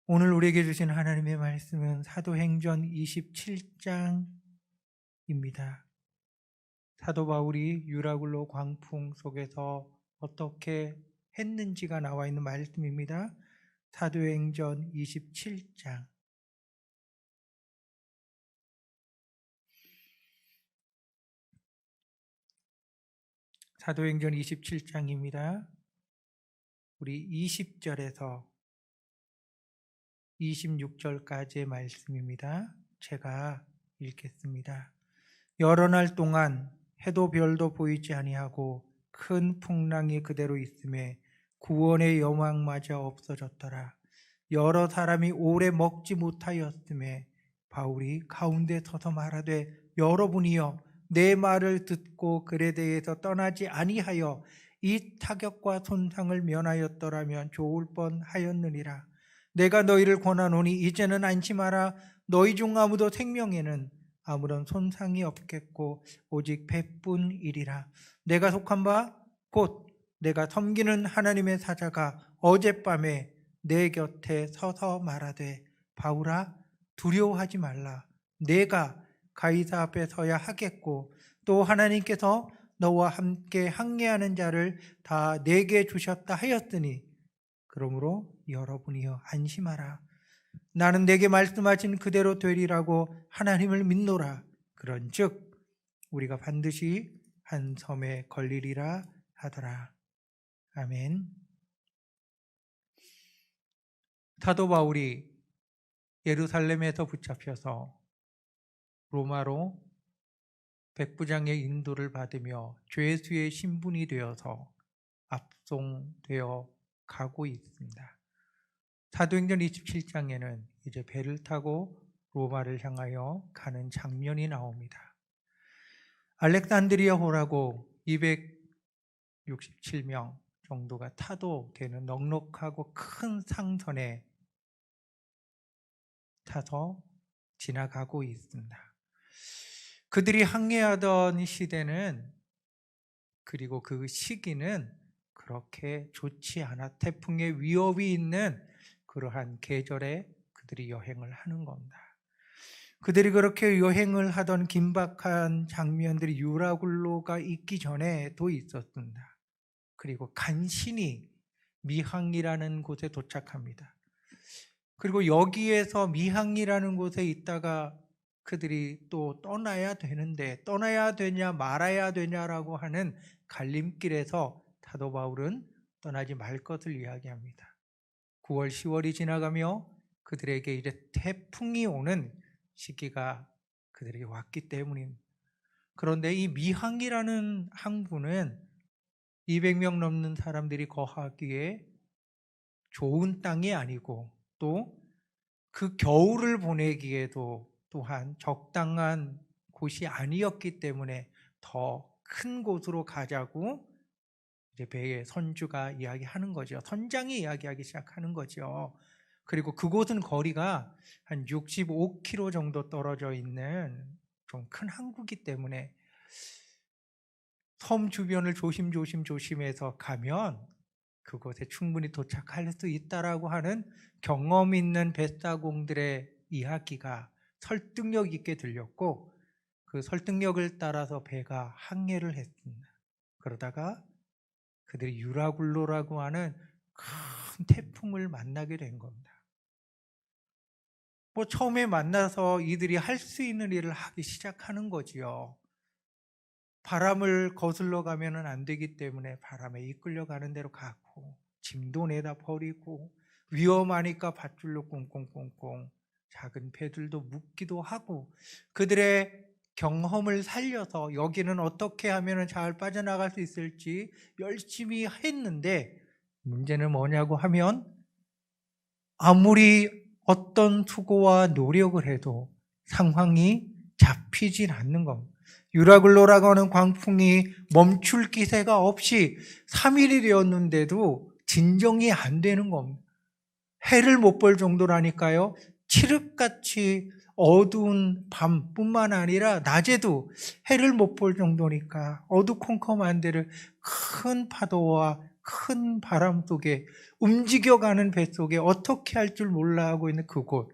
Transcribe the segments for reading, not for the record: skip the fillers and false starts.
오늘 우리에게 주신 하나님의 말씀은 사도행전 27장입니다. 사도 바울이 유라굴로 광풍 속에서 어떻게 했는지가 나와 있는 말씀입니다. 사도행전 27장. 사도행전 27장입니다. 우리 20절에서 26절까지의 말씀입니다. 제가 읽겠습니다. 여러 날 동안 해도 별도 보이지 아니하고 큰 풍랑이 그대로 있음에 구원의 여망마저 없어졌더라. 여러 사람이 오래 먹지 못하였음에 바울이 가운데 서서 말하되 여러분이여 내 말을 듣고 글에 대해서 떠나지 아니하여 이 타격과 손상을 면하였더라면 좋을 뻔하였느니라. 내가 너희를 권하노니 이제는 안심하라. 너희 중 아무도 생명에는 아무런 손상이 없겠고 오직 배뿐이리라. 내가 속한 바 곧 내가 섬기는 하나님의 사자가 어젯밤에 내 곁에 서서 말하되 바울아 두려워하지 말라. 내가 가이사 앞에 서야 하겠고 또 하나님께서 너와 함께 항해하는 자를 다 내게 주셨다 하였으니 그러므로 여러분이여 안심하라. 나는 내게 말씀하신 그대로 되리라고 하나님을 믿노라. 그런즉 우리가 반드시 한 섬에 걸리리라 하더라. 아멘. 사도 바울이 예루살렘에서 붙잡혀서 로마로 백부장의 인도를 받으며 죄수의 신분이 되어서 압송되어 가고 있습니다. 사도행전 27장에는 이제 배를 타고 로마를 향하여 가는 장면이 나옵니다. 알렉산드리아호라고 267명 정도가 타도 되는 넉넉하고 큰 상선에 타서 지나가고 있습니다. 그들이 항해하던 시대는 그리고 그 시기는 그렇게 좋지 않아 태풍의 위협이 있는 그러한 계절에 그들이 여행을 하는 겁니다. 그들이 그렇게 여행을 하던 긴박한 장면들이 유라굴로가 있기 전에도 있었습니다. 그리고 간신히 미항이라는 곳에 도착합니다. 그리고 여기에서 미항이라는 곳에 있다가 그들이 또 떠나야 되는데 떠나야 되냐 말아야 되냐라고 하는 갈림길에서 사도 바울은 떠나지 말 것을 이야기합니다. 9월, 10월이 지나가며 그들에게 이제 태풍이 오는 시기가 그들에게 왔기 때문입니다. 그런데 이 미항이라는 항구는 200명 넘는 사람들이 거하기에 좋은 땅이 아니고 또 그 겨울을 보내기에도 또한 적당한 곳이 아니었기 때문에 더 큰 곳으로 가자고 이제 배의 선주가 이야기하는 거죠. 선장이 이야기하기 시작하는 거죠. 그리고 그곳은 거리가 한 65km 정도 떨어져 있는 좀 큰 항구이기 때문에 섬 주변을 조심해서 가면 그곳에 충분히 도착할 수 있다라고 하는 경험 있는 뱃사공들의 이야기가 설득력 있게 들렸고 그 설득력을 따라서 배가 항해를 했습니다. 그러다가 그들이 유라굴로라고 하는 큰 태풍을 만나게 된 겁니다. 처음에 만나서 이들이 할 수 있는 일을 하기 시작하는 거지요. 바람을 거슬러 가면 안 되기 때문에 바람에 이끌려 가는 대로 가고 짐도 내다 버리고 위험하니까 밧줄로 꽁꽁꽁꽁 작은 배들도 묻기도 하고 그들의 경험을 살려서 여기는 어떻게 하면 잘 빠져나갈 수 있을지 열심히 했는데 문제는 뭐냐고 하면 아무리 어떤 수고와 노력을 해도 상황이 잡히질 않는 겁니다. 유라굴로라고 하는 광풍이 멈출 기세가 없이 3일이 되었는데도 진정이 안 되는 겁니다. 해를 못 볼 정도라니까요. 칠흑같이 어두운 밤뿐만 아니라 낮에도 해를 못 볼 정도니까 어두컴컴한 데를 큰 파도와 큰 바람 속에 움직여가는 뱃속에 어떻게 할 줄 몰라 하고 있는 그곳,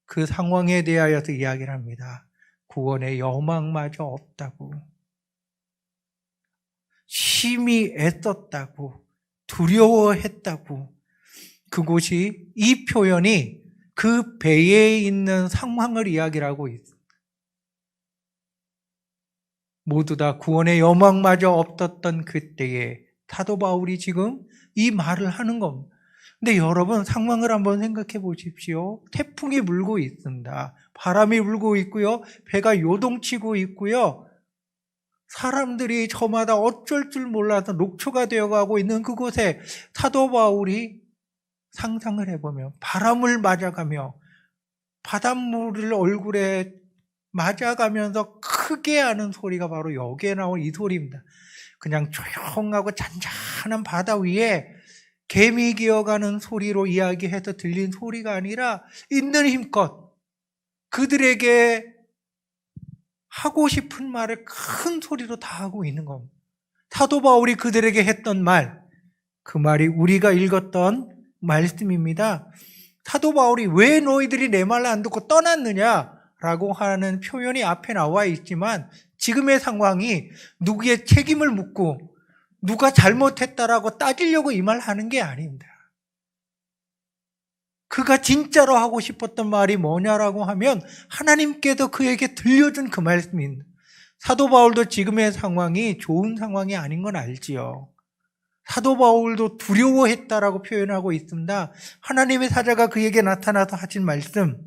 그 상황에 대하여서 이야기를 합니다. 구원의 여망마저 없다고, 심히 애썼다고, 두려워했다고. 그곳이, 이 표현이 그 배에 있는 상황을 이야기를 하고 있습니다. 모두 다 구원의 여망마저 없었던 그때에 사도 바울이 지금 이 말을 하는 겁니다. 근데 여러분, 상황을 한번 생각해 보십시오. 태풍이 불고 있습니다. 바람이 불고 있고요. 배가 요동치고 있고요. 사람들이 저마다 어쩔 줄 몰라서 녹초가 되어가고 있는 그곳에 사도 바울이 상상을 해보면 바람을 맞아가며 바닷물을 얼굴에 맞아가면서 크게 하는 소리가 바로 여기에 나온 이 소리입니다. 그냥 조용하고 잔잔한 바다 위에 개미 기어가는 소리로 이야기해서 들린 소리가 아니라 있는 힘껏 그들에게 하고 싶은 말을 큰 소리로 다 하고 있는 겁니다. 사도 바울이 그들에게 했던 말, 그 말이 우리가 읽었던 말씀입니다. 사도 바울이 왜 너희들이 내 말을 안 듣고 떠났느냐라고 하는 표현이 앞에 나와 있지만 지금의 상황이 누구의 책임을 묻고 누가 잘못했다라고 따지려고 이 말 하는 게 아닙니다. 그가 진짜로 하고 싶었던 말이 뭐냐라고 하면 하나님께서 그에게 들려준 그 말씀입니다. 사도 바울도 지금의 상황이 좋은 상황이 아닌 건 알지요. 사도 바울도 두려워했다라고 표현하고 있습니다. 하나님의 사자가 그에게 나타나서 하신 말씀,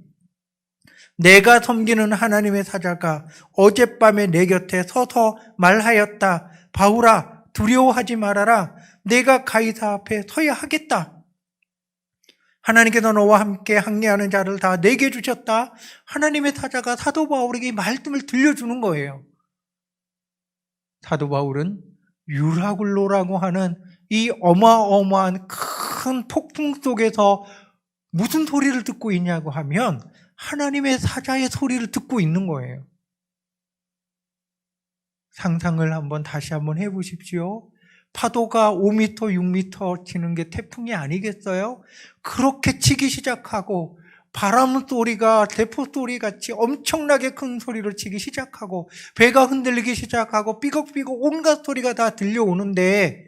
내가 섬기는 하나님의 사자가 어젯밤에 내 곁에 서서 말하였다. 바울아, 두려워하지 말아라. 내가 가이사 앞에 서야 하겠다. 하나님께서 너와 함께 항례하는 자를 다 내게 주셨다. 하나님의 사자가 사도 바울에게 이 말씀을 들려주는 거예요. 사도 바울은 유라굴로라고 하는 이 어마어마한 큰 폭풍 속에서 무슨 소리를 듣고 있냐고 하면 하나님의 사자의 소리를 듣고 있는 거예요. 상상을 다시 한번 해보십시오. 파도가 5m, 6m 치는 게 태풍이 아니겠어요? 그렇게 치기 시작하고 바람 소리가 대포 소리 같이 엄청나게 큰 소리로 치기 시작하고 배가 흔들리기 시작하고 삐걱삐걱 온갖 소리가 다 들려오는데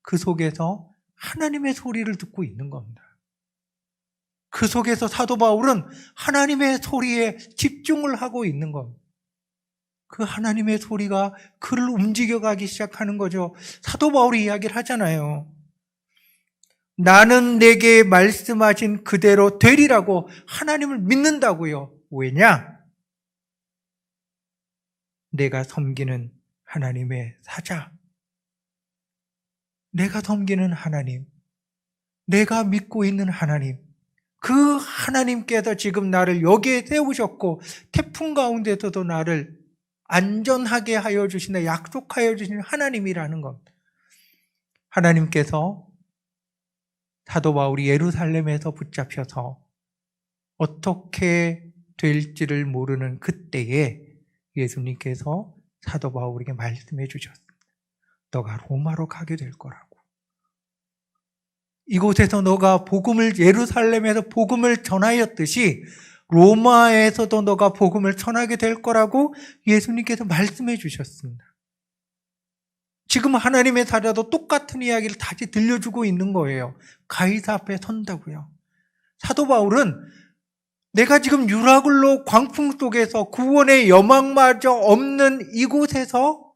그 속에서 하나님의 소리를 듣고 있는 겁니다. 그 속에서 사도 바울은 하나님의 소리에 집중을 하고 있는 겁니다. 그 하나님의 소리가 그를 움직여가기 시작하는 거죠. 사도 바울이 이야기를 하잖아요. 나는 내게 말씀하신 그대로 되리라고 하나님을 믿는다고요. 왜냐? 내가 섬기는 하나님의 사자, 내가 섬기는 하나님, 내가 믿고 있는 하나님, 그 하나님께서 지금 나를 여기에 세우셨고 태풍 가운데서도 나를 안전하게 하여 주신다, 약속하여 주신 하나님이라는 것. 하나님께서 사도 바울이 예루살렘에서 붙잡혀서 어떻게 될지를 모르는 그때에 예수님께서 사도 바울에게 말씀해 주셨습니다. 너가 로마로 가게 될 거라고. 이곳에서 너가 예루살렘에서 복음을 전하였듯이 로마에서도 너가 복음을 전하게 될 거라고 예수님께서 말씀해 주셨습니다. 지금 하나님의 사자도 똑같은 이야기를 다시 들려주고 있는 거예요. 가이사 앞에 선다고요. 사도 바울은 내가 지금 유라굴로 광풍 속에서 구원의 여망마저 없는 이곳에서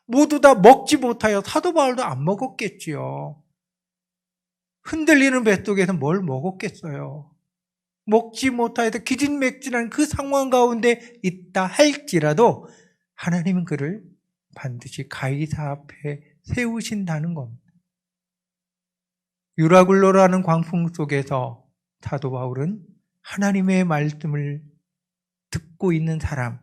모두 다 먹지 못하여, 사도 바울도 안 먹었겠지요. 흔들리는 뱃속에서 뭘 먹었겠어요. 먹지 못하여서 기진맥진한 그 상황 가운데 있다 할지라도 하나님은 그를 반드시 가이사 앞에 세우신다는 겁니다. 유라굴로라는 광풍 속에서 사도 바울은 하나님의 말씀을 듣고 있는 사람,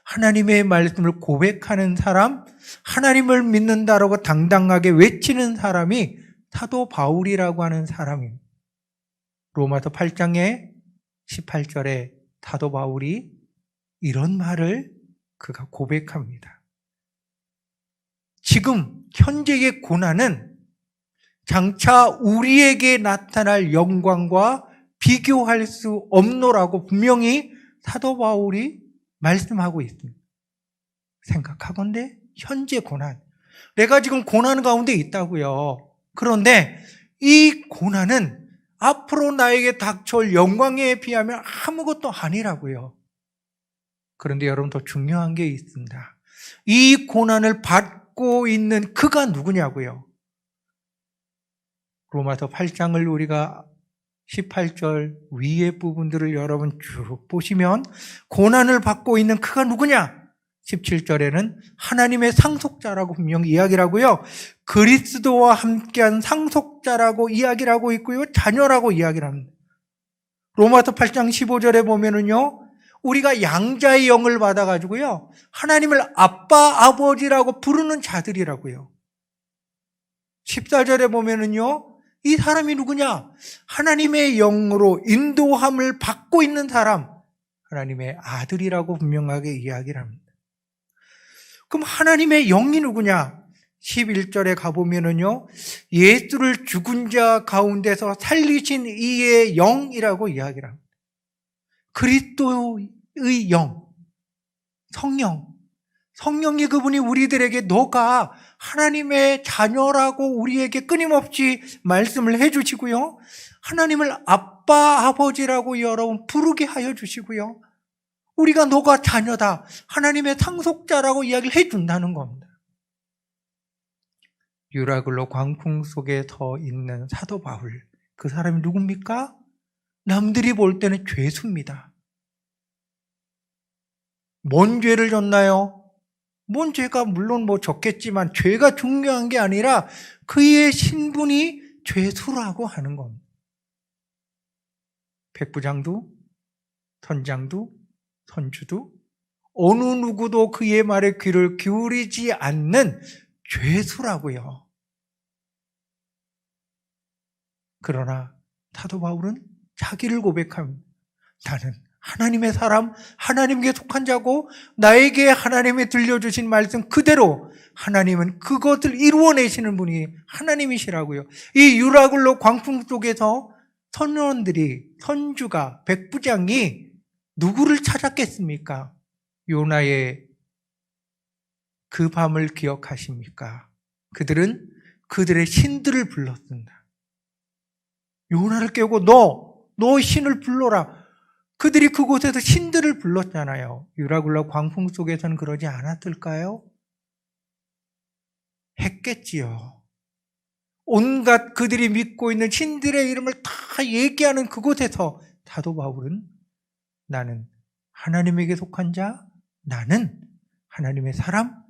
하나님의 말씀을 고백하는 사람, 하나님을 믿는다라고 당당하게 외치는 사람이 사도 바울이라고 하는 사람입니다. 로마서 8장에 18절에 사도 바울이 이런 말을 그가 고백합니다. 지금 현재의 고난은 장차 우리에게 나타날 영광과 비교할 수 없노라고 분명히 사도 바울이 말씀하고 있습니다. 생각하건대 현재 고난, 내가 지금 고난 가운데 있다고요. 그런데 이 고난은 앞으로 나에게 닥쳐올 영광에 비하면 아무것도 아니라고요. 그런데 여러분, 더 중요한 게 있습니다. 이 고난을 받고 있는 그가 누구냐고요. 로마서 8장을 우리가 18절 위의 부분들을 여러분 쭉 보시면 고난을 받고 있는 그가 누구냐? 17절에는 하나님의 상속자라고 분명히 이야기를 하고요. 그리스도와 함께한 상속자라고 이야기를 하고 있고요. 자녀라고 이야기를 합니다. 로마서 8장 15절에 보면은요, 우리가 양자의 영을 받아가지고요, 하나님을 아빠, 아버지라고 부르는 자들이라고요. 14절에 보면은요, 이 사람이 누구냐? 하나님의 영으로 인도함을 받고 있는 사람, 하나님의 아들이라고 분명하게 이야기를 합니다. 그럼 하나님의 영이 누구냐? 11절에 가보면은요, 예수를 죽은 자 가운데서 살리신 이의 영이라고 이야기를 합니다. 그리스도의 영, 성령이 그분이 우리들에게 너가 하나님의 자녀라고 우리에게 끊임없이 말씀을 해주시고요. 하나님을 아빠, 아버지라고 여러분 부르게 하여 주시고요. 우리가 너가 자녀다, 하나님의 상속자라고 이야기를 해준다는 겁니다. 유라굴로 광풍 속에 서 있는 사도 바울, 그 사람이 누굽니까? 남들이 볼 때는 죄수입니다. 뭔 죄를 졌나요? 뭔 죄가 물론 적겠지만 죄가 중요한 게 아니라 그의 신분이 죄수라고 하는 겁니다. 백부장도, 선장도, 선주도 어느 누구도 그의 말에 귀를 기울이지 않는 죄수라고요. 그러나 사도 바울은 자기를 고백합니다. 나는 하나님의 사람, 하나님께 속한 자고 나에게 하나님이 들려주신 말씀 그대로 하나님은 그것을 이루어내시는 분이 하나님이시라고요. 이 유라굴로 광풍 속에서 선주가, 백부장이 누구를 찾았겠습니까? 요나의 그 밤을 기억하십니까? 그들은 그들의 신들을 불렀습니다. 요나를 깨우고 너 신을 불러라. 그들이 그곳에서 신들을 불렀잖아요. 유라굴로 광풍 속에서는 그러지 않았을까요? 했겠지요. 온갖 그들이 믿고 있는 신들의 이름을 다 얘기하는 그곳에서 사도 바울은 나는 하나님에게 속한 자, 나는 하나님의 사람,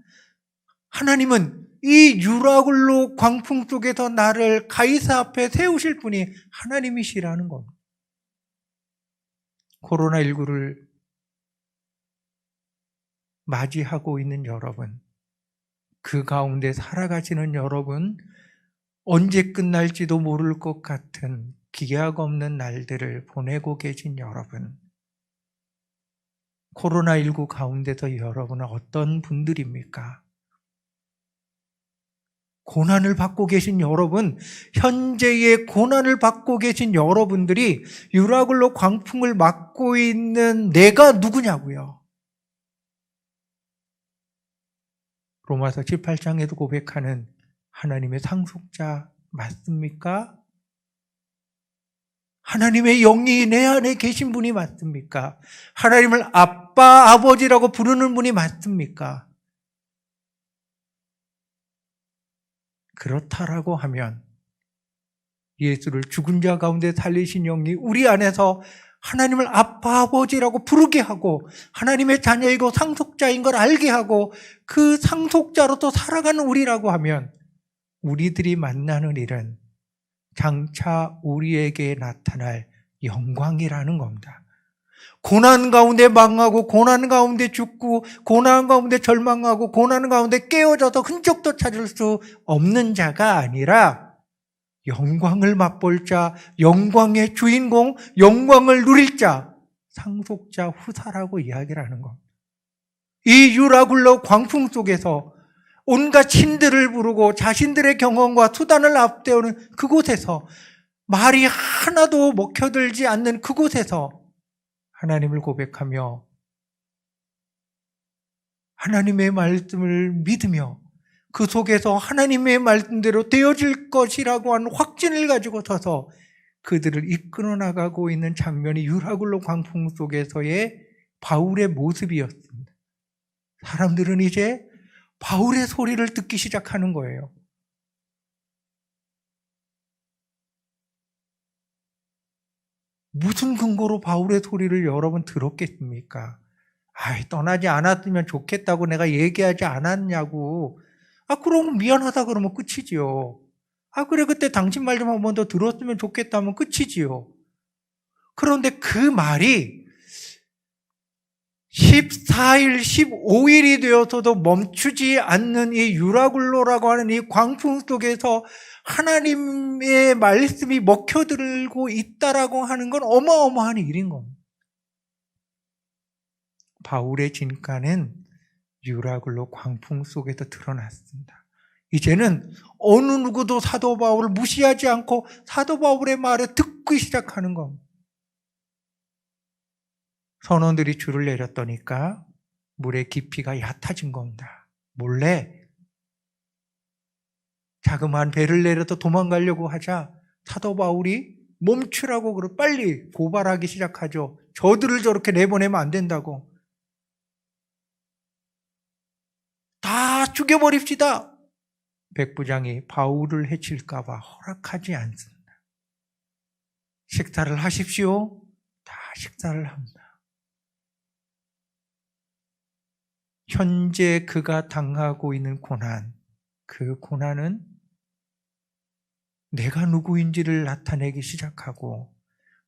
하나님은 이 유라굴로 광풍 속에서 나를 가이사 앞에 세우실 분이 하나님이시라는 겁니다. 코로나19를 맞이하고 있는 여러분, 그 가운데 살아가시는 여러분, 언제 끝날지도 모를 것 같은 기약 없는 날들을 보내고 계신 여러분, 코로나19 가운데서 여러분은 어떤 분들입니까? 고난을 받고 계신 여러분, 현재의 고난을 받고 계신 여러분들이 유라굴로 광풍을 맞고 있는 내가 누구냐고요. 로마서 18장에도 고백하는 하나님의 상속자 맞습니까? 하나님의 영이 내 안에 계신 분이 맞습니까? 하나님을 아빠, 아버지라고 부르는 분이 맞습니까? 그렇다라고 하면 예수를 죽은 자 가운데 살리신 영이 우리 안에서 하나님을 아빠, 아버지라고 부르게 하고 하나님의 자녀이고 상속자인 걸 알게 하고 그 상속자로서 살아가는 우리라고 하면 우리들이 만나는 일은 장차 우리에게 나타날 영광이라는 겁니다. 고난 가운데 망하고 고난 가운데 죽고 고난 가운데 절망하고 고난 가운데 깨어져서 흔적도 찾을 수 없는 자가 아니라 영광을 맛볼 자, 영광의 주인공, 영광을 누릴 자, 상속자 후사라고 이야기를 하는 겁니다. 이 유라굴로 광풍 속에서 온갖 신들을 부르고 자신들의 경험과 수단을 앞세우는 그곳에서, 말이 하나도 먹혀들지 않는 그곳에서 하나님을 고백하며 하나님의 말씀을 믿으며 그 속에서 하나님의 말씀대로 되어질 것이라고 하는 확신을 가지고 서서 그들을 이끌어 나가고 있는 장면이 유라굴로 광풍 속에서의 바울의 모습이었습니다. 사람들은 이제 바울의 소리를 듣기 시작하는 거예요. 무슨 근거로 바울의 소리를 여러분 들었겠습니까? 떠나지 않았으면 좋겠다고 내가 얘기하지 않았냐고. 그럼 미안하다 그러면 끝이지요. 그래, 그때 당신 말 좀 한 번 더 들었으면 좋겠다 하면 끝이지요. 그런데 그 말이 14일, 15일이 되어서도 멈추지 않는 이 유라굴로라고 하는 이 광풍 속에서 하나님의 말씀이 먹혀들고 있다라고 하는 건 어마어마한 일인 겁니다. 바울의 진가는 유라굴로 광풍 속에서 드러났습니다. 이제는 어느 누구도 사도 바울을 무시하지 않고 사도 바울의 말을 듣기 시작하는 겁니다. 선원들이 줄을 내렸더니까 물의 깊이가 얕아진 겁니다. 몰래 자그마한 배를 내려서 도망가려고 하자 사도 바울이 멈추라고 그러고 빨리 고발하기 시작하죠. 저들을 저렇게 내보내면 안 된다고. 다 죽여버립시다. 백부장이 바울을 해칠까 봐 허락하지 않습니다. 식사를 하십시오. 다 식사를 합니다. 현재 그가 당하고 있는 고난, 그 고난은 내가 누구인지를 나타내기 시작하고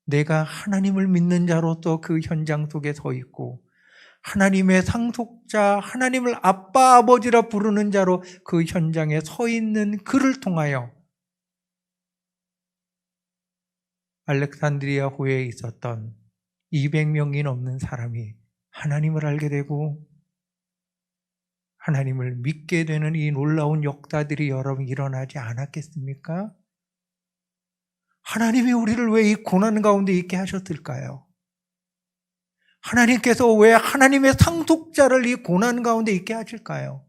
내가 하나님을 믿는 자로서 그 현장 속에 서 있고 하나님의 상속자, 하나님을 아빠, 아버지라 부르는 자로 그 현장에 서 있는 그를 통하여 알렉산드리아 호에 있었던 200명이 넘는 사람이 하나님을 알게 되고 하나님을 믿게 되는 이 놀라운 역사들이 여러분 일어나지 않았겠습니까? 하나님이 우리를 왜 이 고난 가운데 있게 하셨을까요? 하나님께서 왜 하나님의 상속자를 이 고난 가운데 있게 하실까요?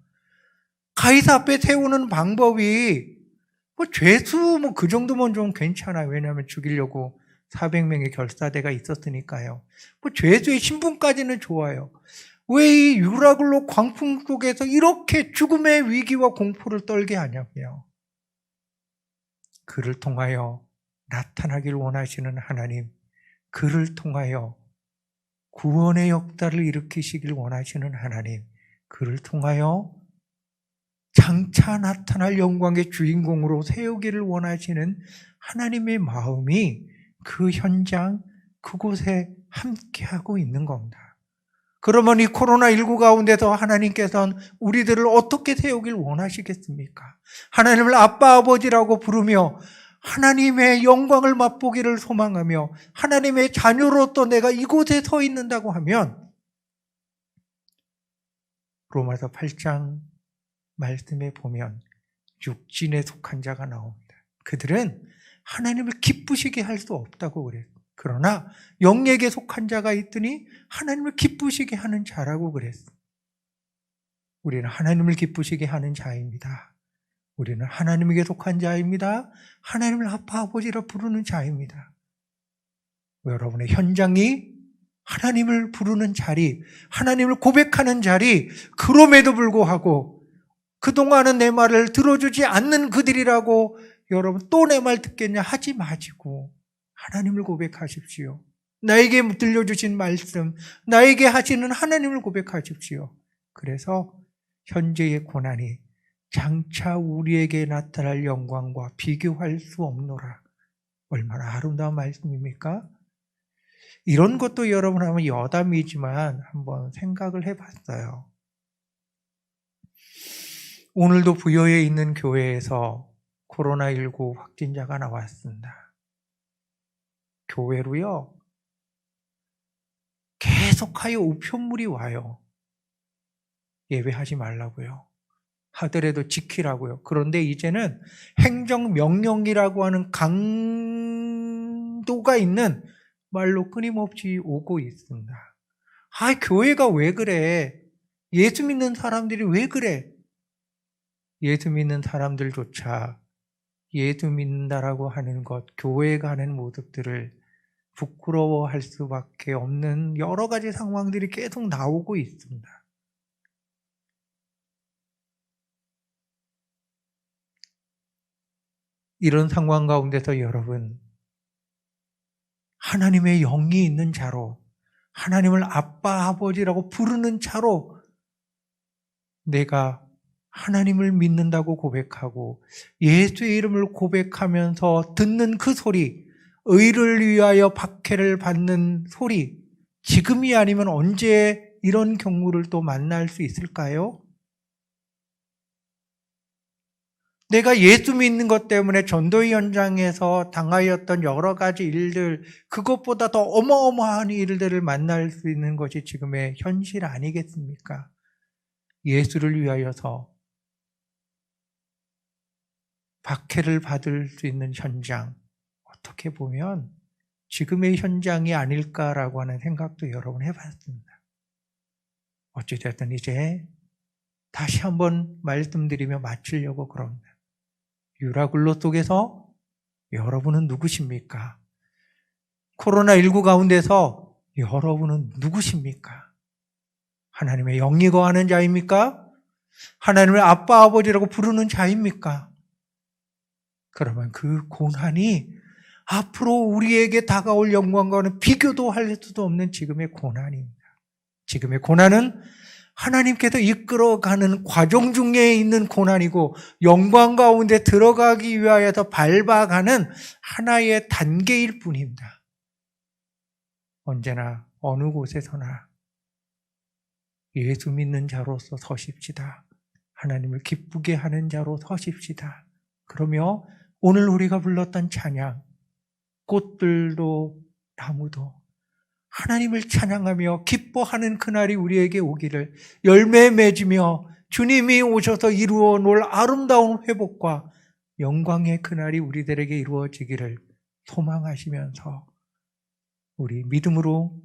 가이사 앞에 세우는 방법이 죄수 그 정도면 좀 괜찮아요. 왜냐하면 죽이려고 400명의 결사대가 있었으니까요. 죄수의 신분까지는 좋아요. 왜 이 유라굴로 광풍 속에서 이렇게 죽음의 위기와 공포를 떨게 하냐고요. 그를 통하여 나타나길 원하시는 하나님, 그를 통하여 구원의 역사를 일으키시길 원하시는 하나님, 그를 통하여 장차 나타날 영광의 주인공으로 세우기를 원하시는 하나님의 마음이 그 현장, 그곳에 함께하고 있는 겁니다. 그러면 이 코로나19 가운데서 하나님께서는 우리들을 어떻게 세우길 원하시겠습니까? 하나님을 아빠, 아버지라고 부르며 하나님의 영광을 맛보기를 소망하며 하나님의 자녀로서 내가 이곳에 서 있는다고 하면 로마서 8장 말씀에 보면 육신에 속한 자가 나옵니다. 그들은 하나님을 기쁘시게 할 수 없다고 그래요. 그러나 영에게 속한 자가 있더니 하나님을 기쁘시게 하는 자라고 그랬어. 우리는 하나님을 기쁘시게 하는 자입니다. 우리는 하나님에게 속한 자입니다. 하나님을 아빠, 아버지라 부르는 자입니다. 여러분의 현장이 하나님을 부르는 자리, 하나님을 고백하는 자리, 그럼에도 불구하고 그동안은 내 말을 들어주지 않는 그들이라고 여러분 또 내 말 듣겠냐 하지 마시고 하나님을 고백하십시오. 나에게 들려주신 말씀, 나에게 하시는 하나님을 고백하십시오. 그래서 현재의 고난이 장차 우리에게 나타날 영광과 비교할 수 없노라. 얼마나 아름다운 말씀입니까? 이런 것도 여러분 하면 여담이지만 한번 생각을 해봤어요. 오늘도 부여에 있는 교회에서 코로나19 확진자가 나왔습니다. 교회로요, 계속하여 우편물이 와요. 예배하지 말라고요. 하더라도 지키라고요. 그런데 이제는 행정명령이라고 하는 강도가 있는 말로 끊임없이 오고 있습니다. 아, 교회가 왜 그래? 예수 믿는 사람들이 왜 그래? 예수 믿는 사람들조차 예수 믿는다라고 하는 것, 교회가 하는 모습들을 부끄러워할 수밖에 없는 여러 가지 상황들이 계속 나오고 있습니다. 이런 상황 가운데서 여러분, 하나님의 영이 있는 자로, 하나님을 아빠, 아버지라고 부르는 자로 내가 하나님을 믿는다고 고백하고 예수의 이름을 고백하면서 듣는 그 소리, 의를 위하여 박해를 받는 소리, 지금이 아니면 언제 이런 경우를 또 만날 수 있을까요? 내가 예수 믿는 것 때문에 전도 현장에서 당하였던 여러 가지 일들, 그것보다 더 어마어마한 일들을 만날 수 있는 것이 지금의 현실 아니겠습니까? 예수를 위하여서 박해를 받을 수 있는 현장, 어떻게 보면 지금의 현장이 아닐까라고 하는 생각도 여러 번 해봤습니다. 어찌됐든 이제 다시 한번 말씀드리며 마치려고 그럽니다. 유라굴로 속에서 여러분은 누구십니까? 코로나19 가운데서 여러분은 누구십니까? 하나님의 영이 거하는 자입니까? 하나님을 아빠, 아버지라고 부르는 자입니까? 그러면 그 고난이 앞으로 우리에게 다가올 영광과는 비교도 할 수도 없는 지금의 고난입니다. 지금의 고난은 하나님께서 이끌어가는 과정 중에 있는 고난이고 영광 가운데 들어가기 위하여서 밟아가는 하나의 단계일 뿐입니다. 언제나 어느 곳에서나 예수 믿는 자로서 서십시다. 하나님을 기쁘게 하는 자로 서십시다. 그러며 오늘 우리가 불렀던 찬양, 꽃들도 나무도 하나님을 찬양하며 기뻐하는 그날이 우리에게 오기를, 열매 맺으며 주님이 오셔서 이루어 놓을 아름다운 회복과 영광의 그날이 우리들에게 이루어지기를 소망하시면서 우리 믿음으로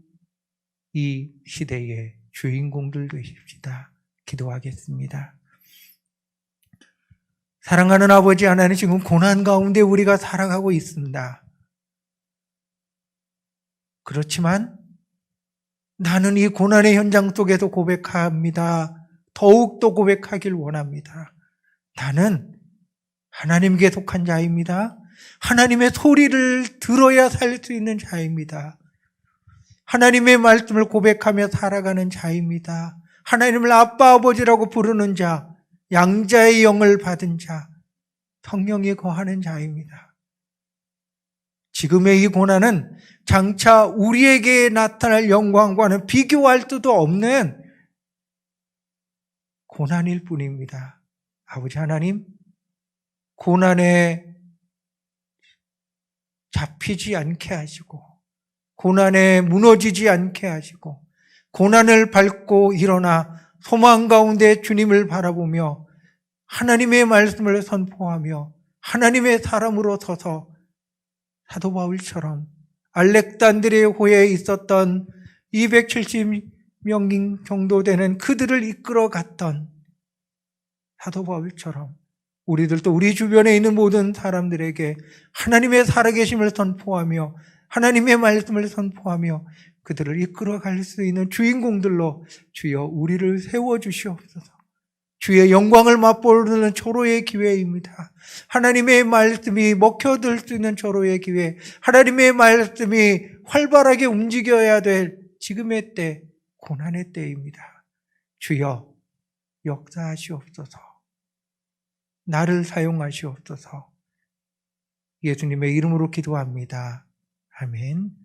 이 시대의 주인공들 되십시다. 기도하겠습니다. 사랑하는 아버지 하나님, 지금 고난 가운데 우리가 살아가고 있습니다. 그렇지만 나는 이 고난의 현장 속에서 고백합니다. 더욱더 고백하길 원합니다. 나는 하나님께 속한 자입니다. 하나님의 소리를 들어야 살 수 있는 자입니다. 하나님의 말씀을 고백하며 살아가는 자입니다. 하나님을 아빠, 아버지라고 부르는 자, 양자의 영을 받은 자, 성령이 거하는 자입니다. 지금의 이 고난은 장차 우리에게 나타날 영광과는 비교할 수도 없는 고난일 뿐입니다. 아버지 하나님, 고난에 잡히지 않게 하시고 고난에 무너지지 않게 하시고 고난을 밟고 일어나 소망 가운데 주님을 바라보며 하나님의 말씀을 선포하며 하나님의 사람으로 서서 사도 바울처럼 알렉산드리아호에 있었던 270명 정도 되는 그들을 이끌어 갔던 사도 바울처럼 우리들도 우리 주변에 있는 모든 사람들에게 하나님의 살아계심을 선포하며 하나님의 말씀을 선포하며 그들을 이끌어 갈 수 있는 주인공들로 주여 우리를 세워주시옵소서. 주의 영광을 맛보는 초로의 기회입니다. 하나님의 말씀이 먹혀들 수 있는 초로의 기회, 하나님의 말씀이 활발하게 움직여야 될 지금의 때, 고난의 때입니다. 주여 역사하시옵소서. 나를 사용하시옵소서. 예수님의 이름으로 기도합니다. 아멘.